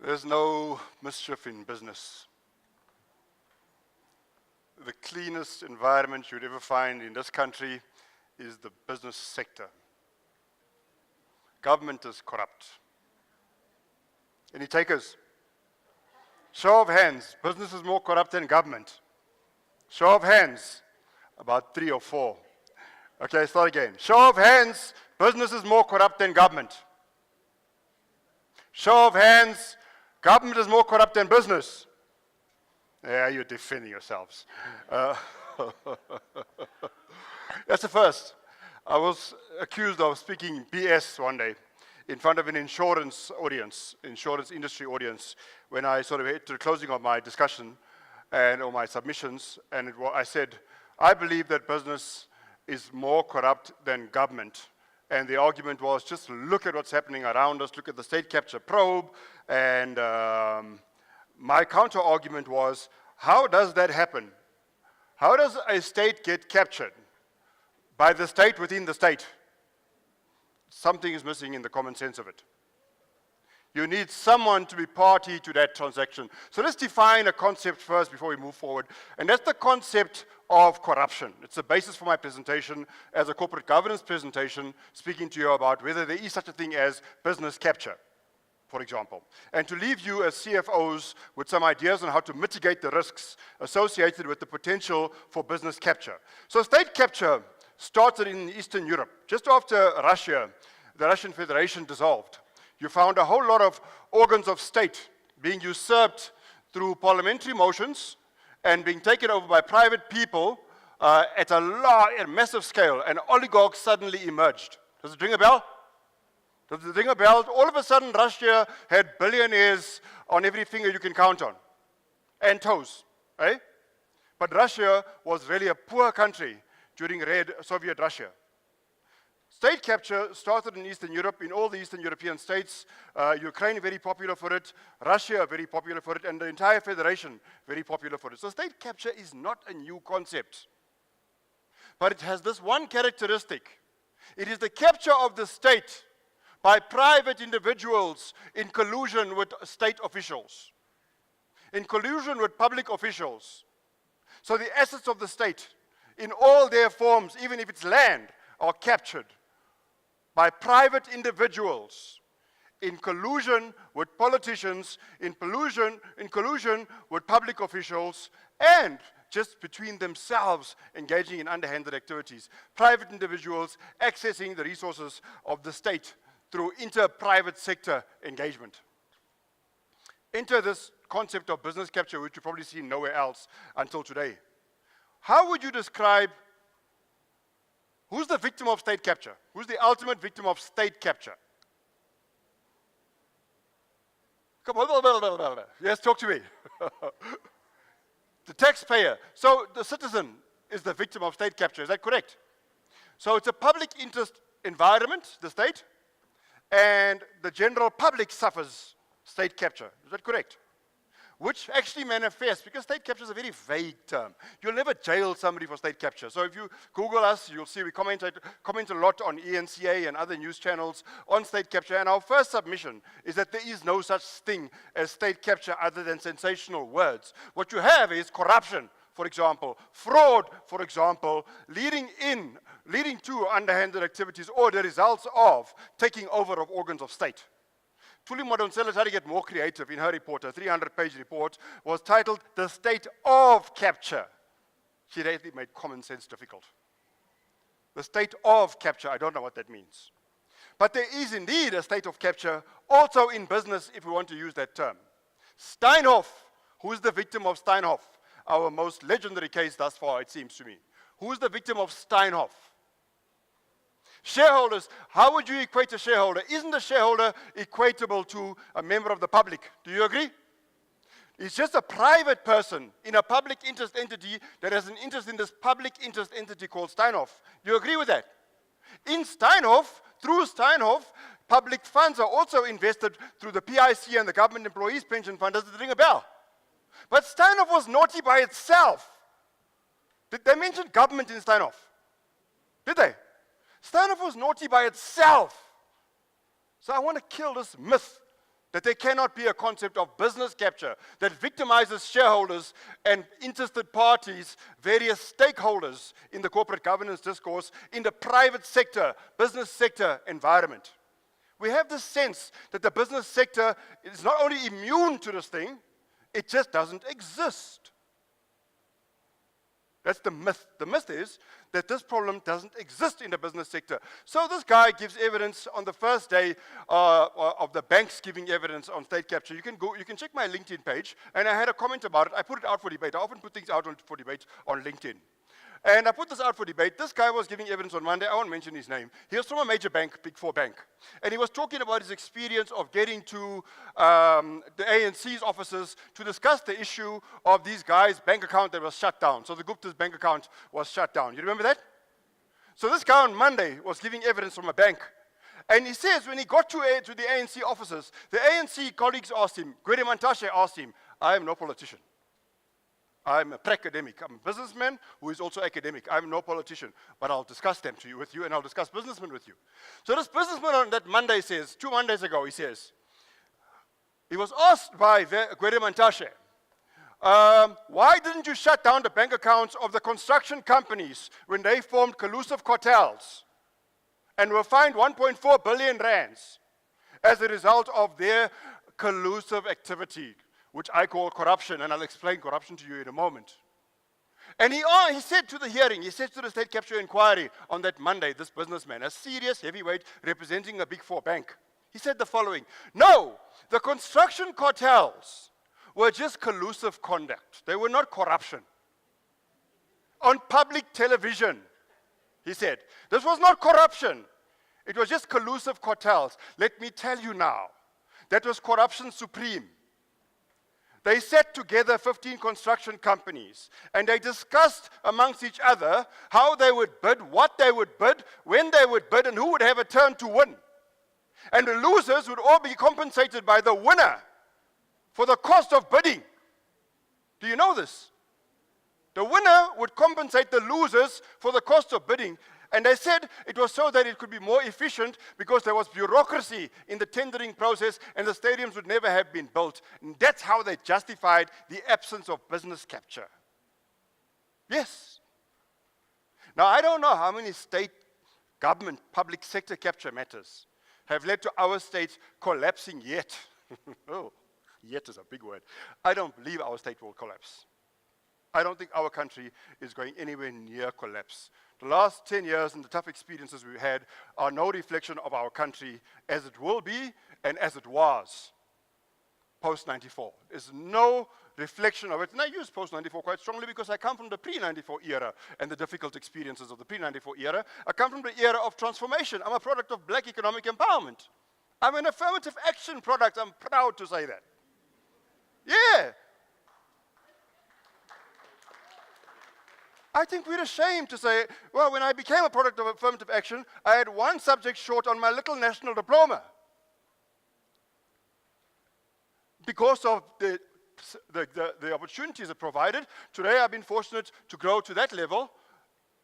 There's no mischief in business. The cleanest environment you'd ever find in this country is the business sector. Government is corrupt. Any takers? Show of hands. Business is more corrupt than government. Show of hands. About 3 or 4. Okay, start again. Show of hands. Business is more corrupt than government. Show of hands. Government is more corrupt than business. Yeah, you're defending yourselves. That's the first. I was accused of speaking BS one day in front of an insurance audience, insurance industry audience, when I sort of hit to the closing of my discussion and all my submissions, and I said, I believe that business is more corrupt than government. And the argument was, just look at what's happening around us, look at the state capture probe, and my counter argument was, how does that happen? How does a state get captured? By the state within the state. Something is missing in the common sense of it. You need someone to be party to that transaction. So let's define a concept first before we move forward. And that's the concept of corruption. It's the basis for my presentation as a corporate governance presentation, speaking to you about whether there is such a thing as business capture, for example. And to leave you as CFOs with some ideas on how to mitigate the risks associated with the potential for business capture. So state capture started in Eastern Europe. Just after Russia, the Russian Federation dissolved. You found a whole lot of organs of state being usurped through parliamentary motions and being taken over by private people at a massive scale, and oligarchs suddenly emerged. Does it ring a bell? Does it ring a bell? All of a sudden, Russia had billionaires on every finger you can count on, and toes, eh? But Russia was really a poor country during Red Soviet Russia. State capture started in Eastern Europe, in all the Eastern European states. Ukraine very popular for it, Russia very popular for it, and the entire federation very popular for it. So state capture is not a new concept. But it has this one characteristic. It is the capture of the state by private individuals in collusion with state officials, in collusion with public officials. So the assets of the state, in all their forms, even if it's land, are captured by private individuals in collusion with politicians, in collusion with public officials, and just between themselves engaging in underhanded activities. Private individuals accessing the resources of the state through inter-private sector engagement. Enter this concept of business capture, which you probably see nowhere else until today. How would you describe who's the victim of state capture? Who's the ultimate victim of state capture? Come on, yes, talk to me. The taxpayer. So the citizen is the victim of state capture, is that correct? So it's a public interest environment, the state, and the general public suffers state capture, is that correct? Which actually manifests, because state capture is a very vague term. You'll never jail somebody for state capture. So if you Google us, you'll see we comment a lot on ENCA and other news channels on state capture. And our first submission is that there is no such thing as state capture other than sensational words. What you have is corruption, for example, fraud, for example, leading to underhanded activities or the results of taking over of organs of state. Tuli Madonsela tried to get more creative in her report. A 300-page report was titled The State of Capture. She really made common sense difficult. The state of capture, I don't know what that means. But there is indeed a state of capture also in business, if we want to use that term. Steinhoff, who is the victim of Steinhoff? Our most legendary case thus far, it seems to me. Who is the victim of Steinhoff? Shareholders, how would you equate a shareholder? Isn't a shareholder equatable to a member of the public? Do you agree? It's just a private person in a public interest entity that has an interest in this public interest entity called Steinhoff. Do you agree with that? In Steinhoff, through Steinhoff, public funds are also invested through the PIC and the Government Employees Pension Fund. Does it ring a bell? But Steinhoff was naughty by itself. Did they mention government in Steinhoff? Did they? Steinhoff was naughty by itself. So I want to kill this myth that there cannot be a concept of business capture that victimizes shareholders and interested parties, various stakeholders in the corporate governance discourse, in the private sector, business sector environment. We have this sense that the business sector is not only immune to this thing, it just doesn't exist. That's the myth. The myth is that this problem doesn't exist in the business sector. So this guy gives evidence on the first day of the banks giving evidence on state capture. You can check my LinkedIn page, and I had a comment about it. I put it out for debate. I often put things out for debate on LinkedIn. And I put this out for debate. This guy was giving evidence on Monday. I won't mention his name. He was from a major bank, Big Four bank. And he was talking about his experience of getting to the ANC's offices to discuss the issue of these guys' bank account that was shut down. So the Gupta's bank account was shut down. You remember that? So this guy on Monday was giving evidence from a bank. And he says when he got to the ANC offices, the ANC colleagues asked him, Gwede Mantashe asked him, I am no politician. I'm a pre-academic. I'm a businessman who is also academic. I'm no politician, but I'll discuss them with you, and I'll discuss businessmen with you. So this businessman on that Monday says, 2 Mondays ago, he says, he was asked by Gwede Mantashe, why didn't you shut down the bank accounts of the construction companies when they formed collusive cartels and were fined 1.4 billion rands as a result of their collusive activity, which I call corruption, and I'll explain corruption to you in a moment. And he said to the hearing, he said to the state capture inquiry on that Monday, this businessman, a serious heavyweight representing a Big Four bank, he said the following, no, the construction cartels were just collusive conduct. They were not corruption. On public television, he said, this was not corruption. It was just collusive cartels. Let me tell you now, that was corruption supreme. They sat together 15 construction companies, and they discussed amongst each other how they would bid, what they would bid, when they would bid, and who would have a turn to win. And the losers would all be compensated by the winner for the cost of bidding. Do you know this? The winner would compensate the losers for the cost of bidding. And they said it was so that it could be more efficient because there was bureaucracy in the tendering process and the stadiums would never have been built. And that's how they justified the absence of business capture. Yes. Now, I don't know how many state government public sector capture matters have led to our state collapsing yet. Oh, yet is a big word. I don't believe our state will collapse. I don't think our country is going anywhere near collapse. The last 10 years and the tough experiences we've had are no reflection of our country as it will be and as it was post-94. There's no reflection of it. And I use post-94 quite strongly because I come from the pre-94 era and the difficult experiences of the pre-94 era. I come from the era of transformation. I'm a product of black economic empowerment. I'm an affirmative action product. I'm proud to say that. Yeah. I think we're ashamed to say, well, when I became a product of affirmative action, I had one subject short on my little national diploma. Because of the opportunities it provided, today I've been fortunate to grow to that level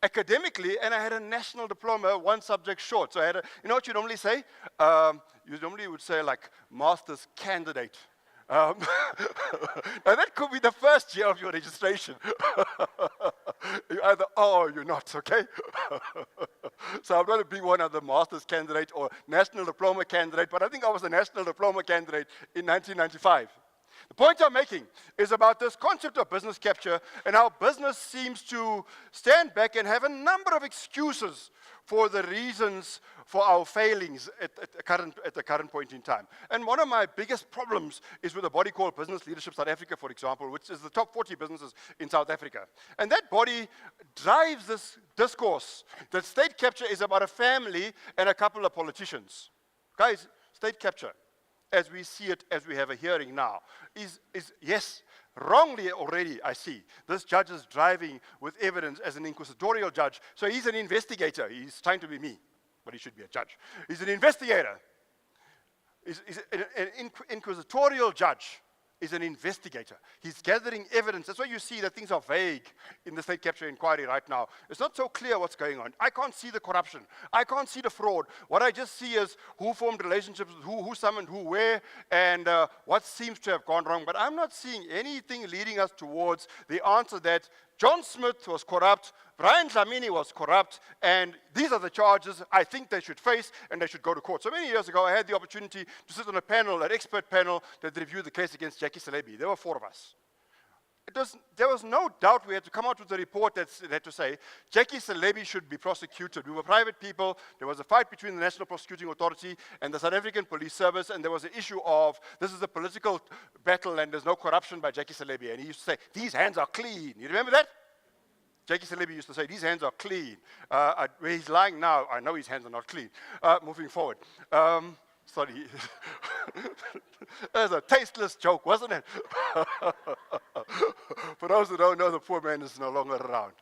academically, and I had a national diploma, one subject short. So I had you know what you normally say? You normally would say like master's candidate. Now that could be the first year of your registration. You either are or you're not, okay? So I'm not a big one of the master's candidate or national diploma candidate, but I think I was a national diploma candidate in 1995. The point I'm making is about this concept of business capture and how business seems to stand back and have a number of excuses for the reasons for our failings at the current point in time. And one of my biggest problems is with a body called Business Leadership South Africa, for example, which is the top 40 businesses in South Africa. And that body drives this discourse that state capture is about a family and a couple of politicians. Guys, state capture, as we see it, as we have a hearing now, is yes, wrongly already, I see. This judge is driving with evidence as an inquisitorial judge. So he's an investigator. He's trying to be me, but he should be a judge. He's an investigator. He's an inquisitorial judge. is an investigator. He's gathering evidence. That's why you see that things are vague in the state capture inquiry right now. It's not so clear what's going on. I can't see the corruption. I can't see the fraud. What I just see is who formed relationships with who summoned who where, and what seems to have gone wrong. But I'm not seeing anything leading us towards the answer that John Smith was corrupt, Brian Dlamini was corrupt, and these are the charges I think they should face, and they should go to court. So many years ago, I had the opportunity to sit on a panel, an expert panel, that reviewed the case against Jackie Selebi. There were 4 of us. There was no doubt we had to come out with a report that had to say, Jackie Selebi should be prosecuted. We were private people. There was a fight between the National Prosecuting Authority and the South African Police Service, and there was an issue of, this is a political battle and there's no corruption by Jackie Selebi. And he used to say, these hands are clean. You remember that? Jackie Selebi used to say, these hands are clean. Where he's lying now, I know his hands are not clean. Moving forward. Sorry. That was a tasteless joke, wasn't it? For those who don't know, the poor man is no longer around.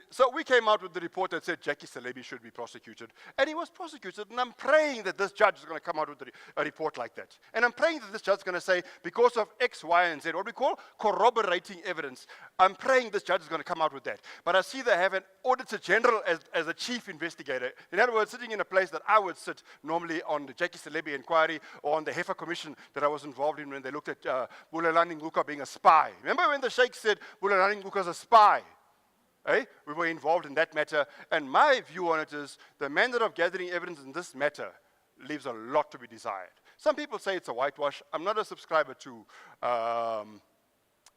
So we came out with the report that said Jackie Selebi should be prosecuted. And he was prosecuted, and I'm praying that this judge is going to come out with a report like that. And I'm praying that this judge is going to say, because of X, Y, and Z, what we call corroborating evidence, I'm praying this judge is going to come out with that. But I see they have an Auditor General as a chief investigator. In other words, sitting in a place that I would sit normally on the Jackie Selebi inquiry or on the Heifer Commission that I was involved in when they looked at Bulelani Nguka being a spy. Remember when the Sheikh said Bulelani Nguka is a spy? We were involved in that matter, and my view on it is the manner of gathering evidence in this matter leaves a lot to be desired. Some people say it's a whitewash. I'm not a subscriber to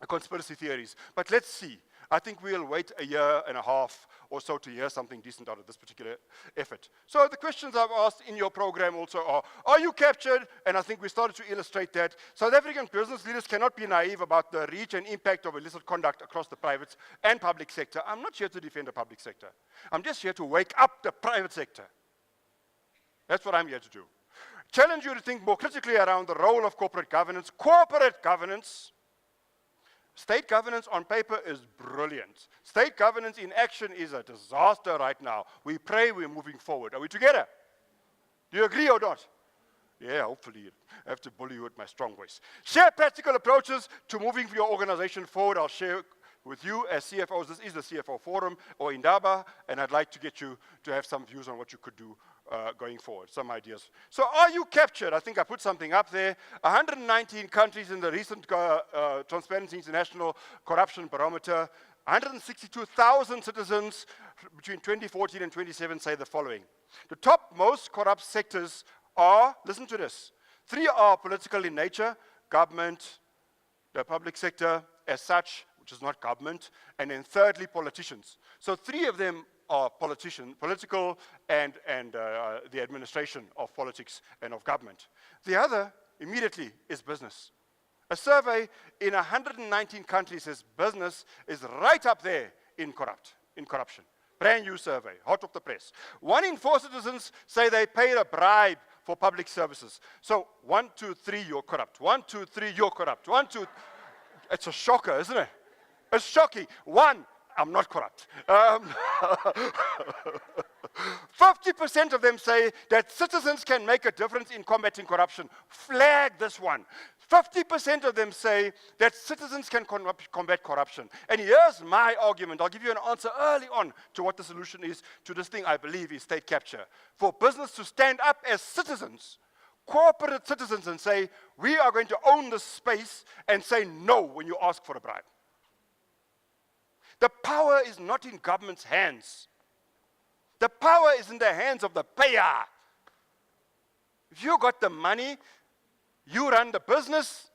conspiracy theories, but let's see. I think we'll wait a year and a half or so to hear something decent out of this particular effort. So the questions I've asked in your program also are you captured? And I think we started to illustrate that. South African business leaders cannot be naive about the reach and impact of illicit conduct across the private and public sector. I'm not here to defend the public sector. I'm just here to wake up the private sector. That's what I'm here to do. Challenge you to think more critically around the role of corporate governance. Corporate governance. State governance on paper is brilliant. State governance in action is a disaster right now. We pray we're moving forward. Are we together? Do you agree or not? Yeah, hopefully. I have to bully you with my strong voice. Share practical approaches to moving your organization forward. I'll share with you as CFOs. This is the CFO Forum or Indaba, and I'd like to get you to have some views on what you could do going forward, some ideas. So are you captured? I think I put something up there. 119 countries in the recent Transparency International Corruption Barometer. 162,000 citizens between 2014 and 2017 say the following. The top most corrupt sectors are, listen to this, 3 are political in nature, government, the public sector as such, which is not government, and then thirdly, politicians. So 3 of them are political and the administration of politics and of government. The other, immediately, is business. A survey in 119 countries says business is right up there in corruption. Brand new survey, hot off the press. 1 in 4 citizens say they paid a bribe for public services. So 1, 2, 3, you're corrupt. 1, 2, 3, you're corrupt. 1, 2, it's a shocker, isn't it? It's shocking. 1, I'm not corrupt. 50% of them say that citizens can make a difference in combating corruption. Flag this one. 50% of them say that citizens can combat corruption. And here's my argument. I'll give you an answer early on to what the solution is to this thing I believe is state capture. For business to stand up as citizens, corporate citizens, and say, we are going to own this space and say no when you ask for a bribe. The power is not in government's hands. The power is in the hands of the payer. If you got the money, you run the business,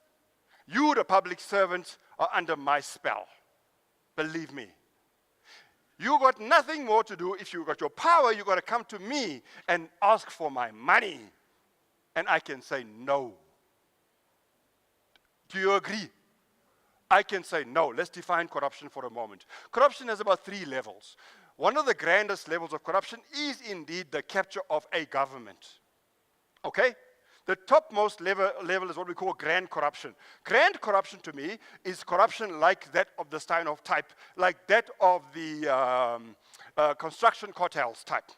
you, the public servant, are under my spell. Believe me. You got nothing more to do. If you got your power, you got to come to me and ask for my money. And I can say no. Do you agree? I can say no. Let's define corruption for a moment. Corruption has about 3 levels. One of the grandest levels of corruption is indeed the capture of a government. Okay? The topmost level is what we call grand corruption. Grand corruption to me is corruption like that of the Steinhoff type, like that of the construction cartels type.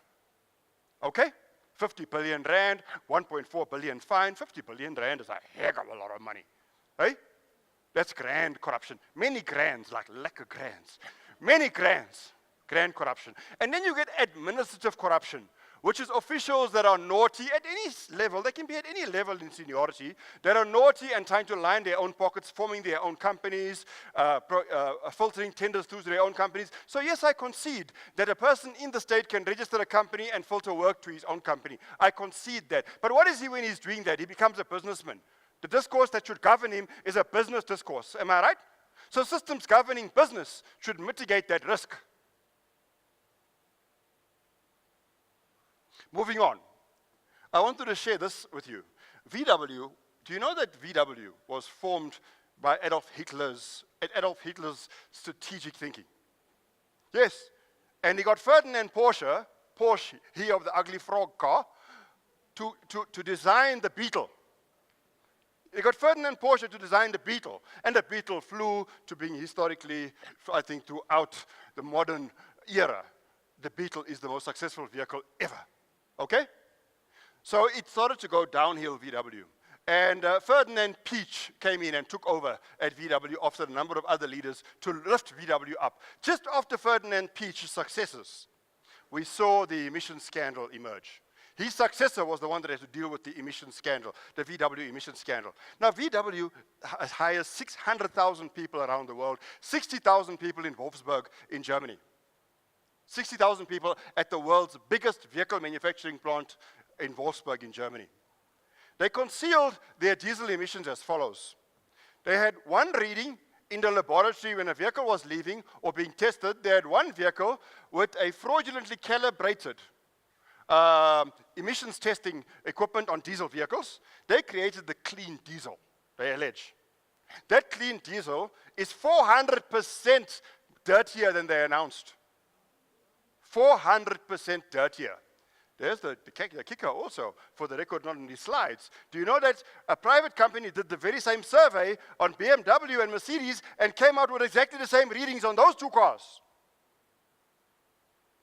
Okay? 50 billion rand, 1.4 billion fine. 50 billion rand is a heck of a lot of money. Hey? That's grand corruption. Many grands, like lekker grands. Many grands, grand corruption. And then you get administrative corruption, which is officials that are naughty at any level. They can be at any level in seniority, that are naughty and trying to line their own pockets, forming their own companies, filtering tenders through their own companies. So yes, I concede that a person in the state can register a company and filter work to his own company. I concede that. But what is he when he's doing that? He becomes a businessman. The discourse that should govern him is a business discourse. Am I right? So systems governing business should mitigate that risk. Moving on, I wanted to share this with you. VW, do you know that VW was formed by Adolf Hitler's strategic thinking? Yes, and he got Ferdinand Porsche, he of the ugly frog car, to design the Beetle. He got Ferdinand Porsche to design the Beetle, and the Beetle flew to being historically, I think, throughout the modern era. The Beetle is the most successful vehicle ever. Okay? So it started to go downhill, VW. And Ferdinand Peach came in and took over at VW after a number of other leaders to lift VW up. Just after Ferdinand Peach's successes, we saw the emission scandal emerge. His successor was the one that had to deal with the emission scandal, the VW emission scandal. Now, VW hires 600,000 people around the world, 60,000 people in Wolfsburg in Germany. 60,000 people at the world's biggest vehicle manufacturing plant in Wolfsburg in Germany. They concealed their diesel emissions as follows. They had one reading in the laboratory when a vehicle was leaving or being tested. They had one vehicle with a fraudulently calibrated emissions testing equipment on diesel vehicles. They created the clean diesel, they allege. That clean diesel is 400% dirtier than they announced. 400% dirtier. There's the kicker also, for the record, not in these slides. Do you know that a private company did the very same survey on BMW and Mercedes and came out with exactly the same readings on those two cars?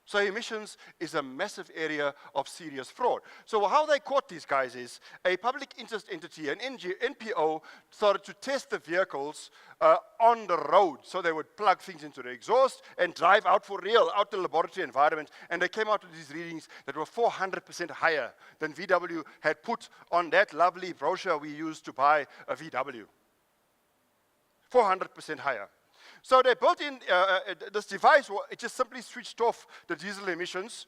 So emissions is a massive area of serious fraud. So how they caught these guys is a public interest entity, an NPO, started to test the vehicles on the road. So they would plug things into the exhaust and drive out for real, out the laboratory environment. And they came out with these readings that were 400% higher than VW had put on that lovely brochure we used to buy a VW. 400% higher. So they built in this device, it just simply switched off the diesel emissions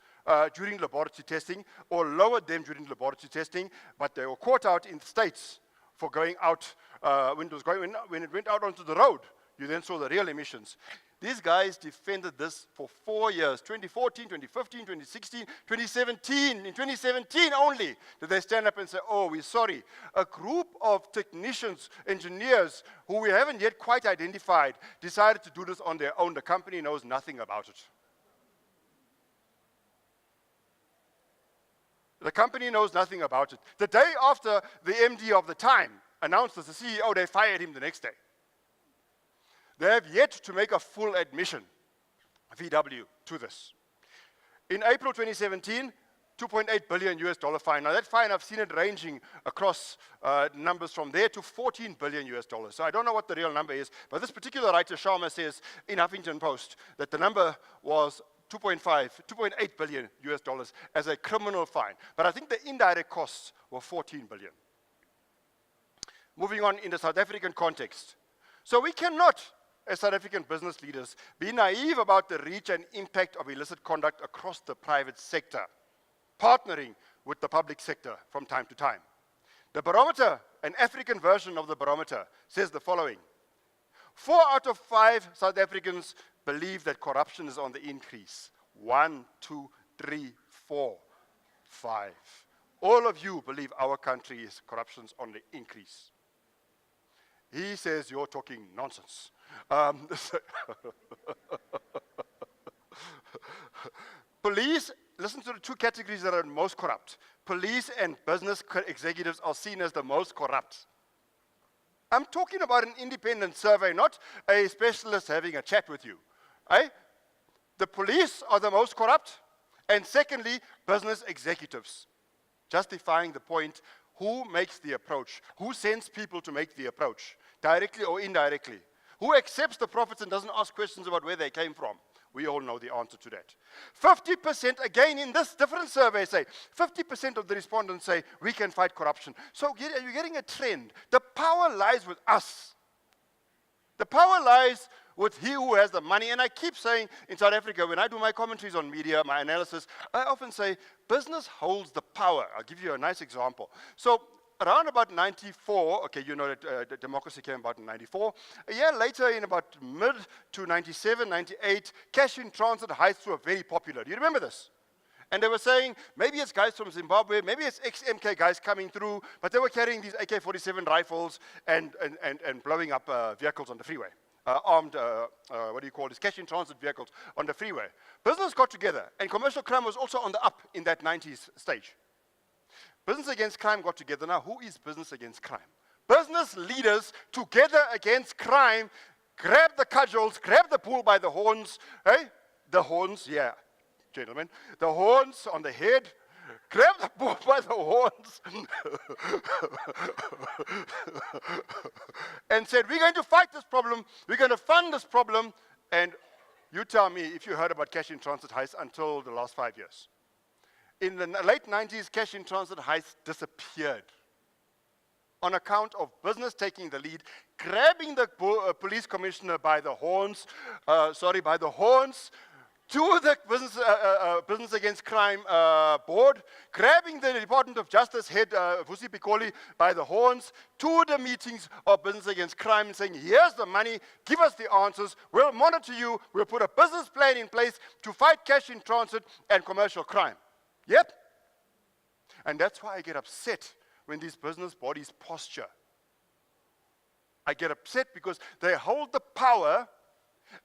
during laboratory testing or lowered them during laboratory testing, but they were caught out in the States for going out, when it went out onto the road, you then saw the real emissions. These guys defended this for 4 years, 2014, 2015, 2016, 2017. In 2017 only did they stand up and say, oh, we're sorry. A group of technicians, engineers, who we haven't yet quite identified, decided to do this on their own. The company knows nothing about it. The company knows nothing about it. The day after the MD of the time announced as the CEO, they fired him the next day. They have yet to make a full admission, VW, to this. In April 2017, $2.8 billion US fine. Now that fine, I've seen it ranging across numbers from there to $14 billion US. So I don't know what the real number is, but this particular writer, Sharma, says in Huffington Post that the number was 2.8 billion US dollars as a criminal fine. But I think the indirect costs were 14 billion. Moving on in the South African context. So we cannot, as South African business leaders, be naive about the reach and impact of illicit conduct across the private sector, partnering with the public sector from time to time. The barometer, an African version of the barometer, says the following. 4 out of 5 South Africans believe that corruption is on the increase. 1, 2, 3, 4, 5. All of you believe our country is corruption's on the increase. He says you're talking nonsense. Police, listen to the 2 categories that are most corrupt. Police and business executives are seen as the most corrupt. I'm talking about an independent survey, not a specialist having a chat with you. The police are the most corrupt, and secondly, business executives. justifying the point, who makes the approach? Who sends people to make the approach, directly or indirectly? Who accepts the profits and doesn't ask questions about where they came from? We all know the answer to that. 50%, again in this different survey, say, 50% of the respondents say, we can fight corruption. So you're getting a trend. The power lies with us. The power lies with he who has the money. And I keep saying in South Africa, when I do my commentaries on media, my analysis, I often say, business holds the power. I'll give you a nice example. So around about 94, okay, you know that democracy came about in 94. A year later, in about mid to 97, 98, cash in transit heists were very popular. Do you remember this? And they were saying, maybe it's guys from Zimbabwe, maybe it's ex-MK guys coming through, but they were carrying these AK-47 rifles and blowing up vehicles on the freeway. Armed, what do you call this, cash in transit vehicles on the freeway. Business got together, and commercial crime was also on the up in that 90s stage. Business against crime got together. Now, who is business against crime? Business leaders together against crime, grab the cudgels, grab the bull by the horns, hey? The horns, yeah, gentlemen. The horns on the head, grab the bull by the horns, and said, we're going to fight this problem, we're going to fund this problem, and you tell me if you heard about cash in transit heists until the last 5 years. In the late 90s, cash in transit heists disappeared on account of business taking the lead, grabbing the police commissioner by the horns, to the Business Against Crime board, grabbing the Department of Justice head, Vusi Pikoli, by the horns, to the meetings of Business Against Crime and saying, here's the money, give us the answers, we'll monitor you, we'll put a business plan in place to fight cash in transit and commercial crime. Yep. And that's why I get upset when these business bodies posture. I get upset because they hold the power,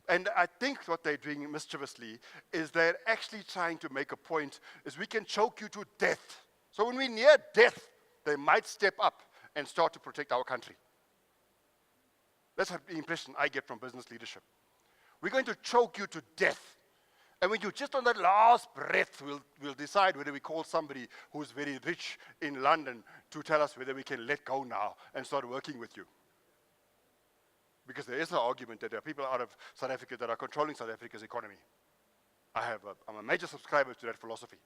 and I think what they're doing mischievously is they're actually trying to make a point, is we can choke you to death. So when we're near death, they might step up and start to protect our country. That's the impression I get from business leadership. We're going to choke you to death. And when you're just on that last breath, we'll decide whether we call somebody who's very rich in London to tell us whether we can let go now and start working with you. Because there is no argument that there are people out of South Africa that are controlling South Africa's economy. I'm a major subscriber to that philosophy.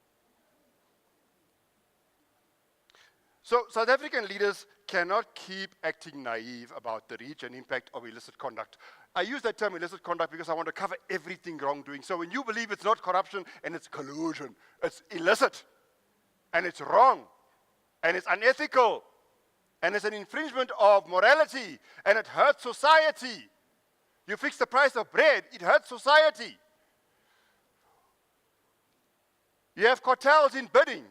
So South African leaders cannot keep acting naive about the reach and impact of illicit conduct. I use that term illicit conduct because I want to cover everything wrongdoing. So when you believe it's not corruption and it's collusion, it's illicit, and it's wrong, and it's unethical, and it's an infringement of morality, and it hurts society. You fix the price of bread, it hurts society. You have cartels in bidding.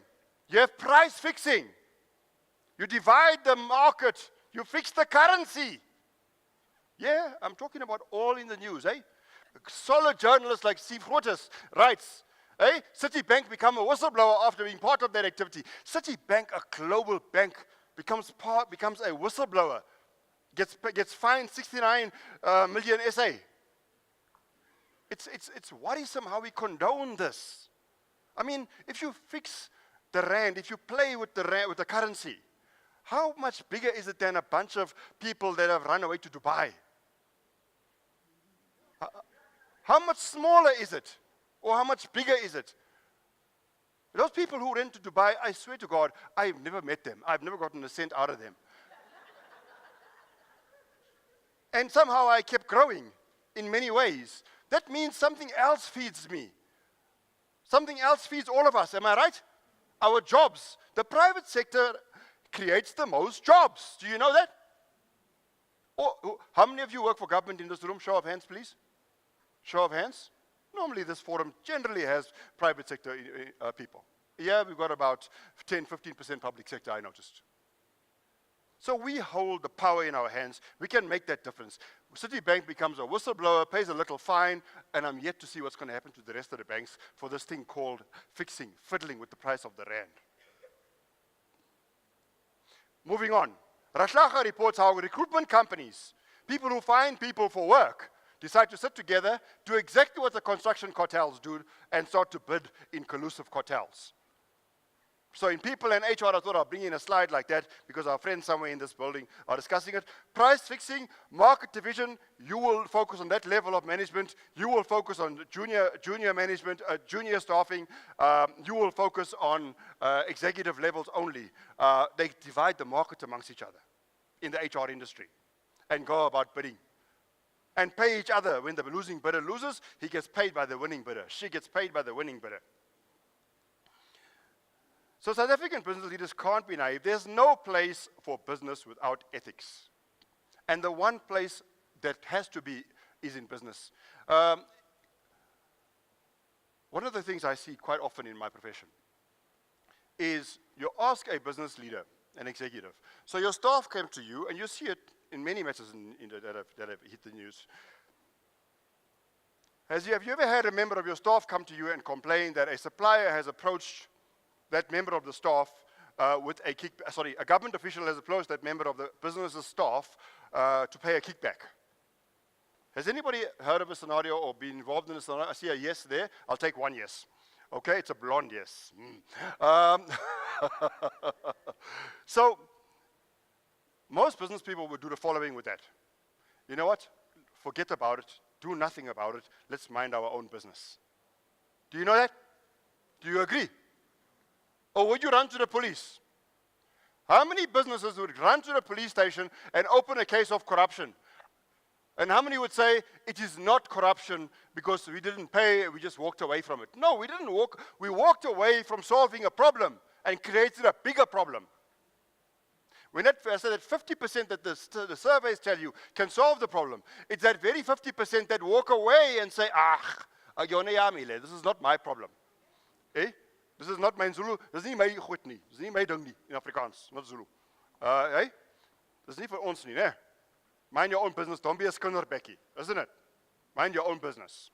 You have price fixing. You divide the market. You fix the currency. Yeah, I'm talking about all in the news, eh? Solid journalists like Steve Grootes writes, eh? Citibank become a whistleblower after being part of that activity. Citibank, a global bank, becomes a whistleblower, gets fined 69 million SA. It's worrisome how we condone this. I mean, if you fix the rand, if you play with the currency, how much bigger is it than a bunch of people that have run away to Dubai? How much smaller is it? Or how much bigger is it? Those people who ran to Dubai, I swear to God, I've never met them. I've never gotten a cent out of them. And somehow I kept growing in many ways. That means something else feeds me. Something else feeds all of us, am I right? Our jobs. The private sector creates the most jobs. Do you know that? Oh, how many of you work for government in this room? Show of hands, please. Show of hands. Normally this forum generally has private sector people. Yeah, we've got about 10-15% public sector, I noticed. So we hold the power in our hands. We can make that difference. Citibank becomes a whistleblower, pays a little fine, and I'm yet to see what's going to happen to the rest of the banks for this thing called fiddling with the price of the rand. Moving on. Rashlaga reports how recruitment companies, people who find people for work, decide to sit together, do exactly what the construction cartels do, and start to bid in collusive cartels. So in people and HR, I thought I'll bring in a slide like that because our friends somewhere in this building are discussing it. Price fixing, market division, you will focus on that level of management. You will focus on junior management, junior staffing. You will focus on executive levels only. They divide the market amongst each other in the HR industry and go about bidding. And pay each other. When the losing bidder loses, he gets paid by the winning bidder. She gets paid by the winning bidder. So South African business leaders can't be naive. There's no place for business without ethics. And the one place that has to be is in business. One of the things I see quite often in my profession is you ask a business leader, an executive. So your staff came to you, and you see it in many matters that have hit the news. Have you ever had a member of your staff come to you and complain that a supplier has approached that member of the staff with a kickback? A government official has approached that member of the business's staff to pay a kickback. Has anybody heard of a scenario or been involved in a scenario? I see a yes there. I'll take one yes. Okay, it's a blonde yes. So, most business people would do the following with that. You know what? Forget about it. Do nothing about it. Let's mind our own business. Do you know that? Do you agree? Or would you run to the police? How many businesses would run to the police station and open a case of corruption? And how many would say, it is not corruption because we didn't pay, we just walked away from it? No, we didn't walk. We walked away from solving a problem and created a bigger problem. When I said that 50% that the surveys tell you can solve the problem, it's that very 50% that walk away and say, this is not my problem. Eh? This is not my Zulu. This is nie my goed nie. This is nie my ding nie in Afrikaans, not Zulu. Hey? This is nie vir ons nie, né? Mind your own business. Don't be a skinnerbekkie, isn't it? Mind your own business.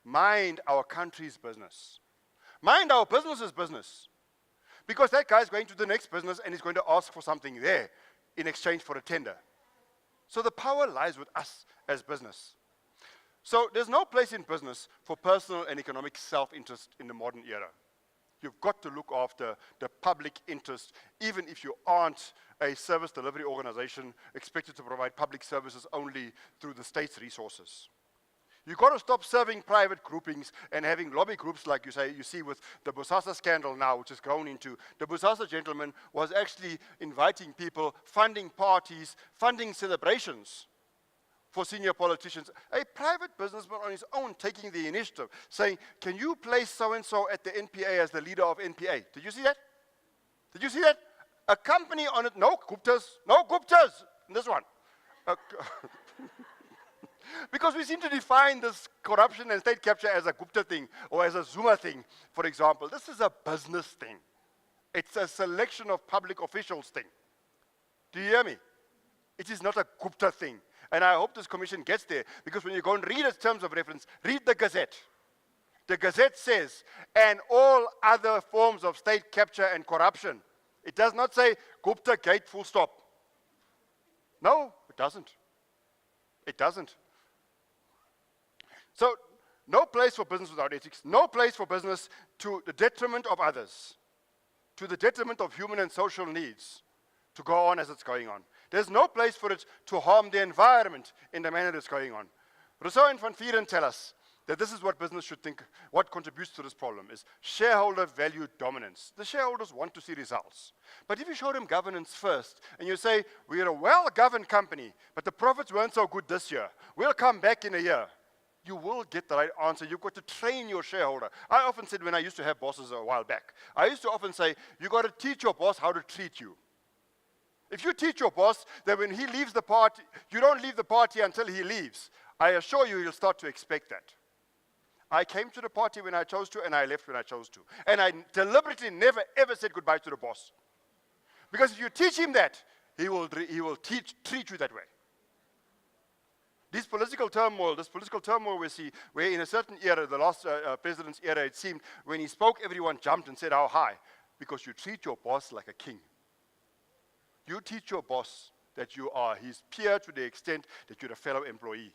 Mind our country's business. Mind our business's business. Because that guy's going to the next business and he's going to ask for something there in exchange for a tender. So the power lies with us as business. So there's no place in business for personal and economic self-interest in the modern era. You've got to look after the public interest, even if you aren't a service delivery organization expected to provide public services only through the state's resources. You've got to stop serving private groupings and having lobby groups like you see with the Bosasa scandal now, which has grown into. The Bosasa gentleman was actually inviting people, funding parties, funding celebrations for senior politicians. A private businessman on his own taking the initiative, saying, can you place so-and-so at the NPA as the leader of NPA? Did you see that? Did you see that? A company on it, no Guptas, in this one. Because we seem to define this corruption and state capture as a Gupta thing or as a Zuma thing, for example. This is a business thing. It's a selection of public officials thing. Do you hear me? It is not a Gupta thing. And I hope this commission gets there, because when you go and read its terms of reference, read the Gazette. The Gazette says, and all other forms of state capture and corruption. It does not say Gupta Gate full stop. No, it doesn't. It doesn't. So, no place for business without ethics. No place for business to the detriment of others, to the detriment of human and social needs, to go on as it's going on. There's no place for it to harm the environment in the manner it's going on. Rousseau and Van Vieren tell us that this is what business should think, what contributes to this problem is shareholder value dominance. The shareholders want to see results. But if you show them governance first, and you say, we're a well-governed company, but the profits weren't so good this year, we'll come back in a year, you will get the right answer. You've got to train your shareholder. I often said, when I used to have bosses a while back, I used to often say, you've got to teach your boss how to treat you. If you teach your boss that when he leaves the party, you don't leave the party until he leaves, I assure you, you'll start to expect that. I came to the party when I chose to, and I left when I chose to. And I deliberately never, ever said goodbye to the boss. Because if you teach him that, he will treat you that way. This political turmoil we see, where in a certain era, the last president's era, it seemed, when he spoke, everyone jumped and said, how high? Because you treat your boss like a king. You teach your boss that you are his peer to the extent that you're a fellow employee.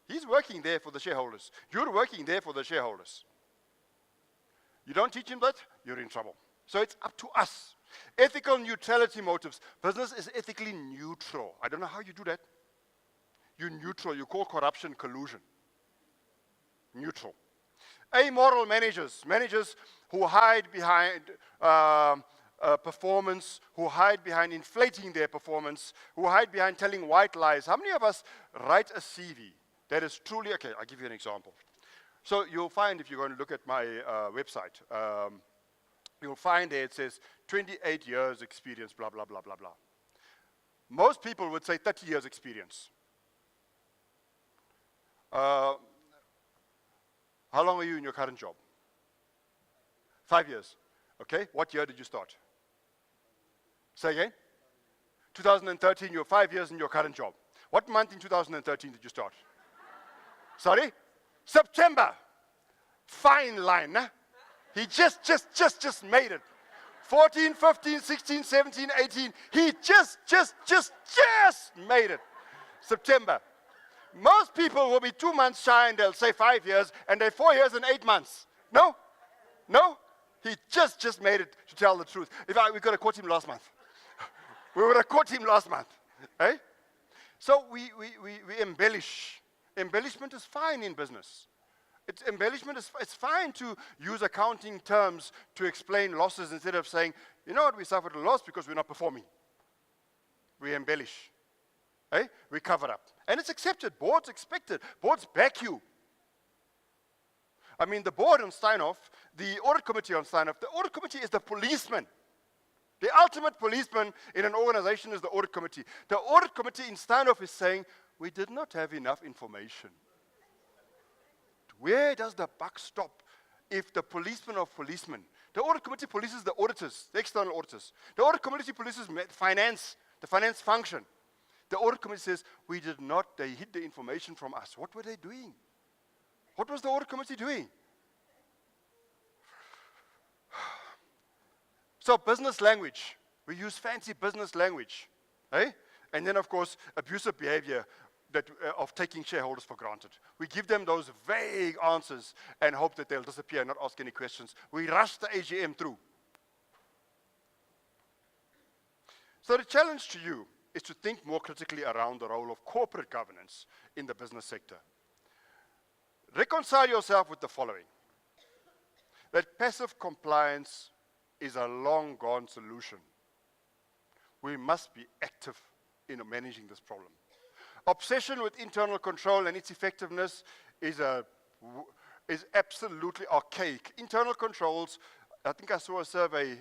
He's working there for the shareholders. You're working there for the shareholders. You don't teach him that, you're in trouble. So it's up to us. Ethical neutrality motives. Business is ethically neutral. I don't know how you do that. You're neutral. You call corruption collusion. Neutral. Amoral managers. Managers who hide behind performance, who hide behind inflating their performance, who hide behind telling white lies. How many of us write a CV that is truly, okay, I'll give you an example. So you'll find, if you're going to look at my website, you'll find there it says 28 years experience, blah, blah, blah, blah, blah. Most people would say 30 years experience. How long are you in your current job? 5 years. Okay, what year did you start? Say again? 2013, you're 5 years in your current job. What month in 2013 did you start? Sorry? September. Fine line, huh? He just made it. 14, 15, 16, 17, 18. He just made it. September. Most people will be 2 months shy and they'll say 5 years, and they're 4 years and 8 months. No? No? He just made it, to tell the truth. We could have caught him last month. We would have caught him last month. Eh? So we embellish. Embellishment is fine in business. It's fine to use accounting terms to explain losses instead of saying, you know what, we suffered a loss because we're not performing. We embellish. Eh? We cover up. And it's accepted. Boards expect it. Boards back you. I mean, the board on Steinhoff, the audit committee on Steinhoff, the audit committee is the policeman. The ultimate policeman in an organization is the audit committee. The audit committee in Steinhoff is saying, we did not have enough information. Where does the buck stop if the policeman of policemen, the audit committee polices the auditors, the external auditors. The audit committee polices finance, the finance function. The audit committee says, we did not, they hid the information from us. What were they doing? What was the audit committee doing? So business language. We use fancy business language. Eh? And then, of course, abusive behavior of taking shareholders for granted. We give them those vague answers and hope that they'll disappear and not ask any questions. We rush the AGM through. So the challenge to you is to think more critically around the role of corporate governance in the business sector. Reconcile yourself with the following: that passive compliance is a long gone solution. We must be active in managing this problem. Obsession with internal control and its effectiveness is absolutely archaic. Internal controls, I think I saw a survey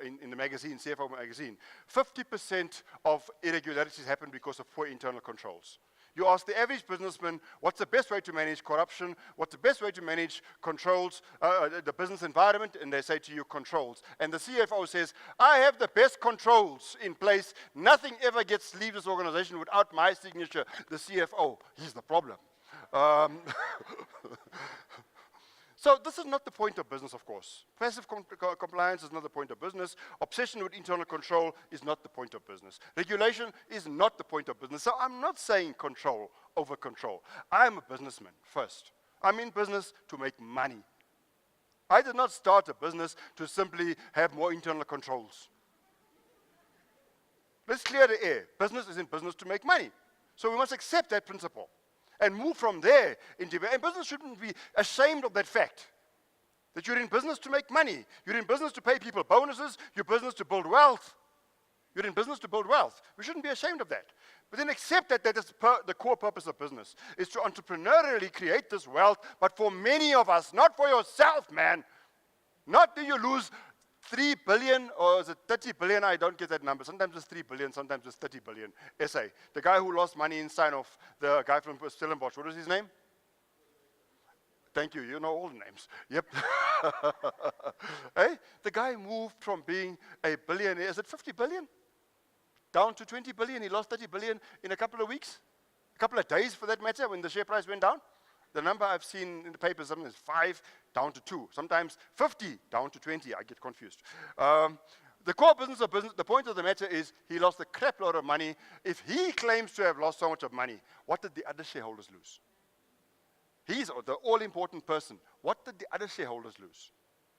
in the magazine, CFO magazine, 50% of irregularities happen because of poor internal controls. You ask the average businessman, what's the best way to manage corruption? What's the best way to manage controls, the business environment? And they say to you, controls. And the CFO says, I have the best controls in place. Nothing ever gets to leave this organization without my signature. The CFO, he's the problem. So this is not the point of business, of course. Passive compliance is not the point of business. Obsession with internal control is not the point of business. Regulation is not the point of business. So I'm not saying control over control. I'm a businessman first. I'm in business to make money. I did not start a business to simply have more internal controls. Let's clear the air. Business is in business to make money. So we must accept that principle and move from there into, and business shouldn't be ashamed of that fact, that you're in business to make money. You're in business to pay people bonuses. You're in business to build wealth. You're in business to build wealth. We shouldn't be ashamed of that. But then accept that that is the core purpose of business, is to entrepreneurially create this wealth, but for many of us, not for yourself, man. Not do you lose 3 billion, or is it 30 billion? I don't get that number. Sometimes it's 3 billion, sometimes it's 30 billion. SA. The guy who lost money in Steinhoff, the guy from Stellenbosch, what was his name? Thank you, you know all the names. Yep. Hey? The guy moved from being a billionaire, is it 50 billion? Down to 20 billion. He lost 30 billion in a couple of weeks. A couple of days, for that matter, when the share price went down. The number I've seen in the papers, sometimes 5 down to 2, sometimes 50 down to 20. I get confused. The core business of business, the point of the matter is he lost a crap load of money. If he claims to have lost so much of money, what did the other shareholders lose? He's the all-important person. What did the other shareholders lose?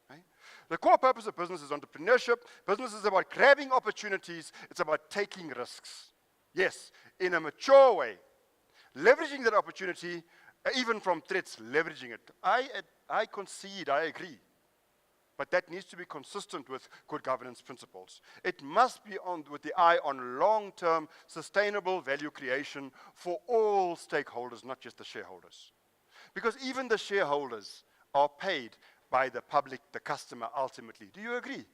Right? The core purpose of business is entrepreneurship. Business is about grabbing opportunities. It's about taking risks. Yes, in a mature way. Leveraging that opportunity, even from threats, leveraging it. I concede, I agree. But that needs to be consistent with good governance principles. It must be with the eye on long-term sustainable value creation for all stakeholders, not just the shareholders. Because even the shareholders are paid by the public, the customer, ultimately. Do you agree?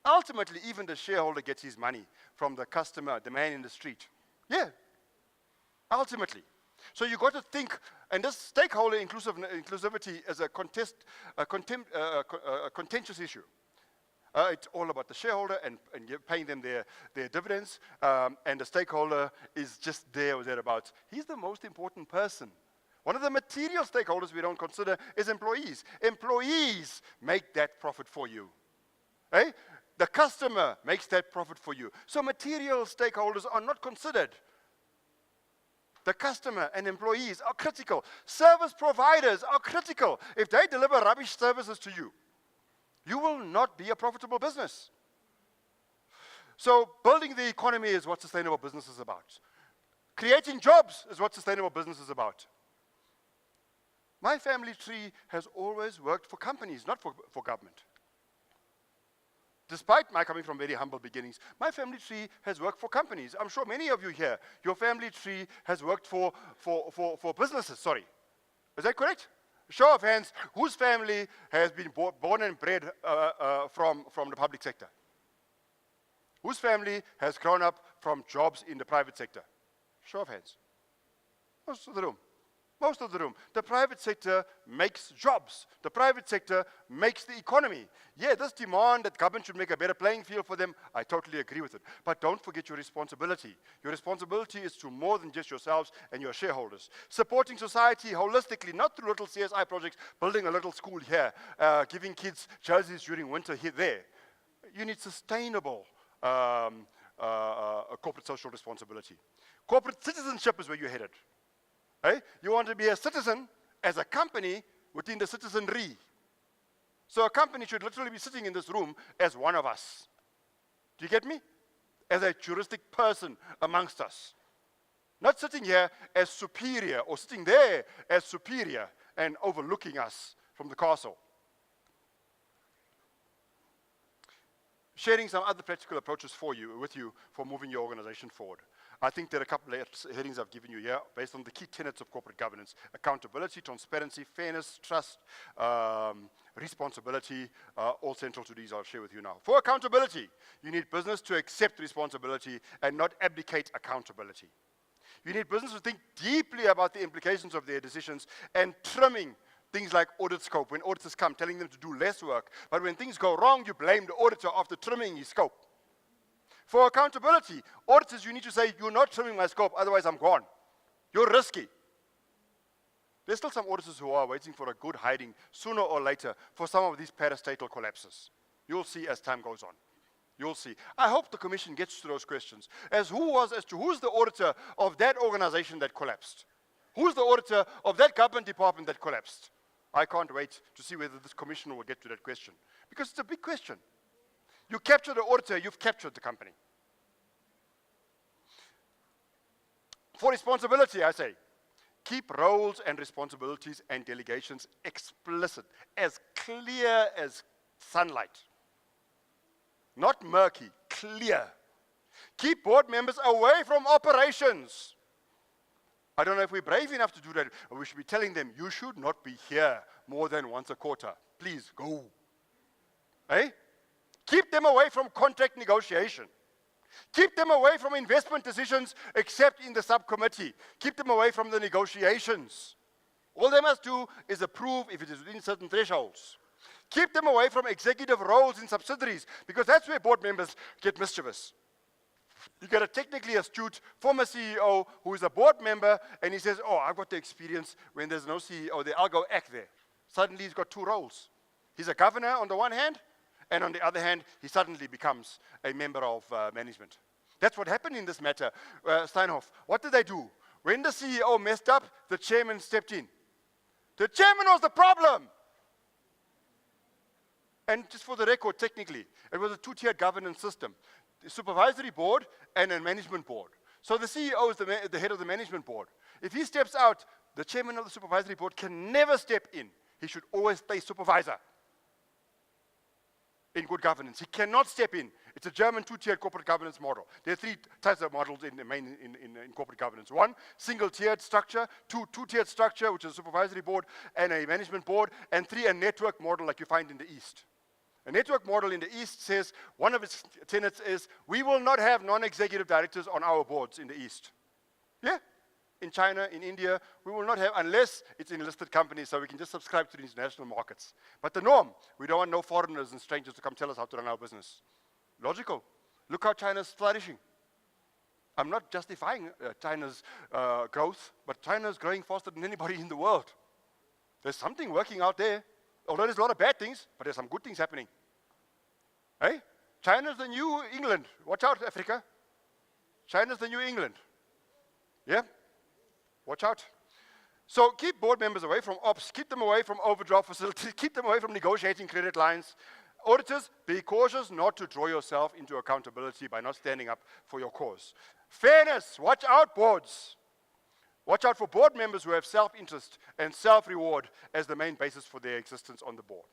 Ultimately, even the shareholder gets his money from the customer, the man in the street. Yeah, ultimately. So you've got to think, and this stakeholder inclusivity is a contentious issue. It's all about the shareholder and you're paying them their dividends, and the stakeholder is just there or thereabouts. He's the most important person. One of the material stakeholders we don't consider is employees. Employees make that profit for you. Eh? The customer makes that profit for you. So material stakeholders are not considered. The customer and employees are critical. Service providers are critical. If they deliver rubbish services to you, you will not be a profitable business. So building the economy is what sustainable business is about. Creating jobs is what sustainable business is about. My family tree has always worked for companies, not for government. Despite my coming from very humble beginnings, my family tree has worked for companies. I'm sure many of you here, your family tree has worked for businesses, sorry. Is that correct? Show of hands, whose family has been born and bred from the public sector? Whose family has grown up from jobs in the private sector? Show of hands. Most of the room. Most of the room. The private sector makes jobs. The private sector makes the economy. Yeah, this demand that government should make a better playing field for them, I totally agree with it. But don't forget your responsibility. Your responsibility is to more than just yourselves and your shareholders. Supporting society holistically, not through little CSI projects, building a little school here, giving kids jerseys during winter here, there. You need sustainable corporate social responsibility. Corporate citizenship is where you're headed. Hey? You want to be a citizen as a company within the citizenry. So a company should literally be sitting in this room as one of us. Do you get me? As a juristic person amongst us. Not sitting here as superior or sitting there as superior and overlooking us from the castle. Sharing some other practical approaches with you for moving your organization forward. I think there are a couple of headings I've given you here based on the key tenets of corporate governance. Accountability, transparency, fairness, trust, responsibility, all central to these I'll share with you now. For accountability, you need business to accept responsibility and not abdicate accountability. You need business to think deeply about the implications of their decisions and trimming things like audit scope. When auditors come, telling them to do less work. But when things go wrong, you blame the auditor after trimming his scope. For accountability, auditors, you need to say, you're not trimming my scope, otherwise I'm gone. You're risky. There's still some auditors who are waiting for a good hiding sooner or later for some of these parastatal collapses. You'll see as time goes on. You'll see. I hope the commission gets to those questions. As to who's the auditor of that organization that collapsed? Who's the auditor of that government department that collapsed? I can't wait to see whether this commission will get to that question. Because it's a big question. You capture the auditor, you've captured the company. For responsibility, I say, keep roles and responsibilities and delegations explicit, as clear as sunlight. Not murky, clear. Keep board members away from operations. I don't know if we're brave enough to do that, but we should be telling them, you should not be here more than once a quarter. Please go. Eh? Keep them away from contract negotiation. Keep them away from investment decisions except in the subcommittee. Keep them away from the negotiations. All they must do is approve if it is within certain thresholds. Keep them away from executive roles in subsidiaries because that's where board members get mischievous. You get a technically astute former CEO who is a board member and he says, oh, I've got the experience when there's no CEO there, I'll go act there. Suddenly he's got two roles. He's a governor on the one hand, and on the other hand, he suddenly becomes a member of management. That's what happened in this matter, Steinhoff. What did they do? When the CEO messed up, the chairman stepped in. The chairman was the problem. And just for the record, technically, it was a two-tiered governance system. The supervisory board and a management board. So the CEO is the head of the management board. If he steps out, the chairman of the supervisory board can never step in. He should always stay supervisor in good governance. He cannot step in. It's a German two-tiered corporate governance model. There are three types of models in corporate governance. One, single-tiered structure. Two-tiered structure, which is a supervisory board and a management board. And three, a network model like you find in the East. A network model in the East says, one of its tenets is, we will not have non-executive directors on our boards in the East. Yeah? In China, in India, we will not have, unless it's in listed companies, so we can just subscribe to the international markets. But the norm, we don't want no foreigners and strangers to come tell us how to run our business. Logical. Look how China's flourishing. I'm not justifying China's growth, but China's growing faster than anybody in the world. There's something working out there. Although there's a lot of bad things, but there's some good things happening. Hey? China's the new England. Watch out, Africa. China's the new England. Yeah? Watch out. So keep board members away from ops, keep them away from overdraft facilities, keep them away from negotiating credit lines. Auditors, be cautious not to draw yourself into accountability by not standing up for your cause. Fairness, watch out, boards. Watch out for board members who have self-interest and self-reward as the main basis for their existence on the board.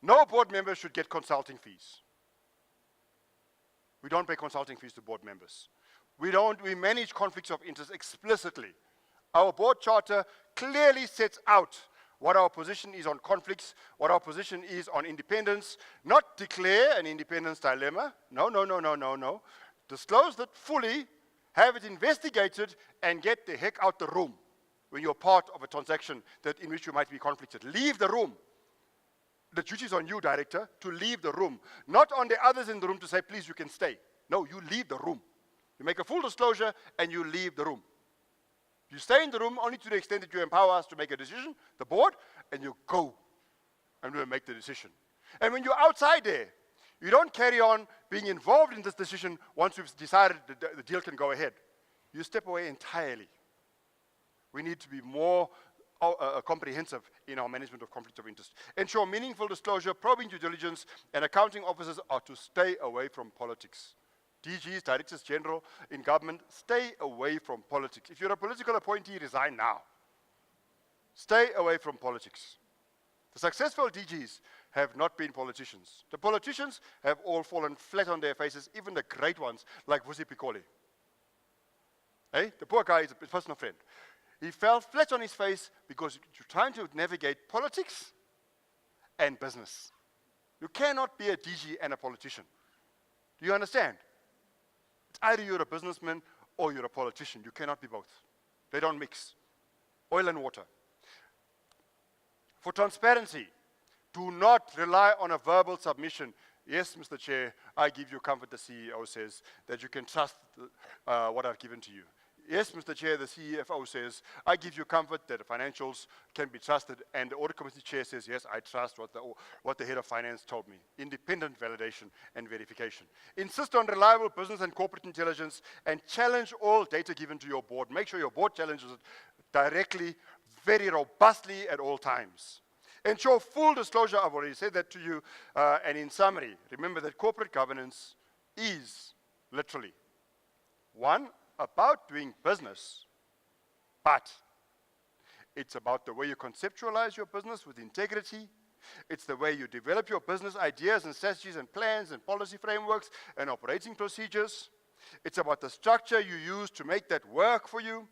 No board member should get consulting fees. We don't pay consulting fees to board members. We manage conflicts of interest explicitly. Our board charter clearly sets out what our position is on conflicts, what our position is on independence, not declare an independence dilemma. No. Disclose that fully, have it investigated, and get the heck out the room when you're part of a transaction in which you might be conflicted. Leave the room. The duty is on you, director, to leave the room. Not on the others in the room to say, please, you can stay. No, you leave the room. You make a full disclosure, and you leave the room. You stay in the room only to the extent that you empower us to make a decision, the board, and you go and we'll make the decision. And when you're outside there, you don't carry on being involved in this decision once we've decided the deal can go ahead. You step away entirely. We need to be more comprehensive in our management of conflict of interest. Ensure meaningful disclosure, probing due diligence, and accounting officers are to stay away from politics. DGs, Directors General in government, stay away from politics. If you're a political appointee, resign now. Stay away from politics. The successful DGs have not been politicians. The politicians have all fallen flat on their faces, even the great ones like Vusi Pikoli. Hey, the poor guy is a personal friend. He fell flat on his face because you're trying to navigate politics and business. You cannot be a DG and a politician. Do you understand? It's either you're a businessman or you're a politician. You cannot be both. They don't mix. Oil and water. For transparency, do not rely on a verbal submission. Yes, Mr. Chair, I give you comfort, the CEO says, that you can trust what I've given to you. Yes, Mr. Chair, the CFO says, I give you comfort that the financials can be trusted, and the audit committee chair says, yes, I trust what the head of finance told me. Independent validation and verification. Insist on reliable business and corporate intelligence, and challenge all data given to your board. Make sure your board challenges it directly, very robustly at all times. Ensure full disclosure. I've already said that to you. And in summary, remember that corporate governance is literally, one, about doing business, but it's about the way you conceptualize your business with integrity. It's the way you develop your business ideas and strategies and plans and policy frameworks and operating procedures. It's about the structure you use to make that work for you,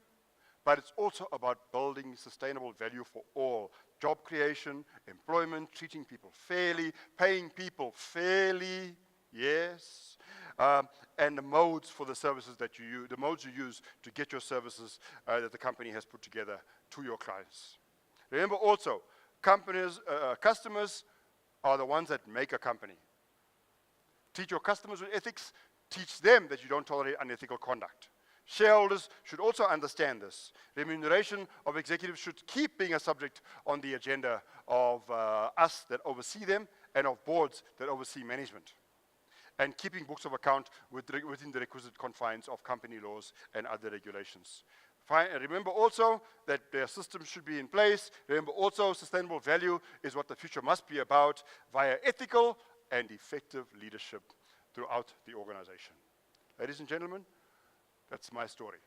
but it's also about building sustainable value for all. Job creation, employment, treating people fairly, paying people fairly, yes, and the modes for the services that you use, the modes you use to get your services that the company has put together to your clients. Remember also, customers are the ones that make a company. Treat your customers with ethics, teach them that you don't tolerate unethical conduct. Shareholders should also understand this. Remuneration of executives should keep being a subject on the agenda of us that oversee them and of boards that oversee management. And keeping books of account within the requisite confines of company laws and other regulations. Remember also that their systems should be in place. Remember also sustainable value is what the future must be about via ethical and effective leadership throughout the organization. Ladies and gentlemen, that's my story.